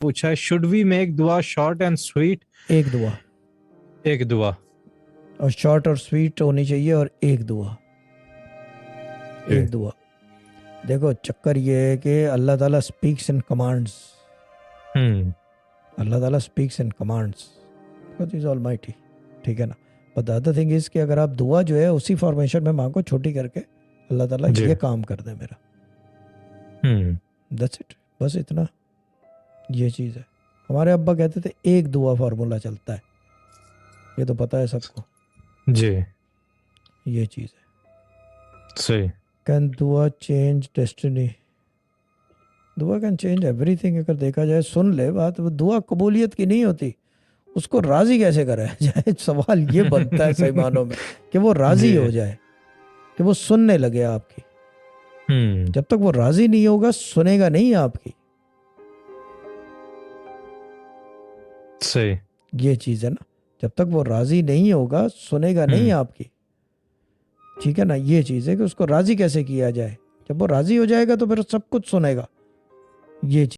پوچھا ہے should we make دعا short and sweet؟ ایک دعا، ایک دعا، اور شارٹ اور سویٹ ہونی چاہیے، اور ایک دعا، ایک دعا۔ دیکھو چکر یہ ہے کہ اللہ تعالیٰ اسپیکس ان کمانڈس، اللہ تعالیٰ speaks in commands, God is almighty، ٹھیک ہے نا۔ But the other thing is کہ اگر آپ دعا جو ہے اسی فارمیشن میں مانگو چھوٹی کر کے، اللہ تعالیٰ جی یہ کام کر دے میرا، that's it، بس اتنا، یہ چیز ہے۔ ہمارے ابا کہتے تھے ایک دعا فارمولا چلتا ہے، یہ تو پتہ ہے سب کو، جی یہ چیز ہے۔ صحیح، کین دعا چینج ڈیسٹنی؟ دعا کین چینج ایوری تھنگ۔ اگر دیکھا جائے، سن لے بات، وہ دعا قبولیت کی نہیں ہوتی، اس کو راضی کیسے کرایا جائے، سوال یہ بنتا ہے صحیح معنوں میں کہ وہ راضی ہو جائے، کہ وہ سننے لگے آپ کی۔ جب تک وہ راضی نہیں ہوگا سنے گا نہیں آپ کی، صحیح، یہ چیز ہے نا۔ جب تک وہ راضی نہیں ہوگا سنے گا نہیں آپ کی، ٹھیک ہے نا۔ یہ چیز ہے کہ اس کو راضی کیسے کیا جائے، جب وہ راضی ہو جائے گا تو پھر سب کچھ سنے گا، یہ چیز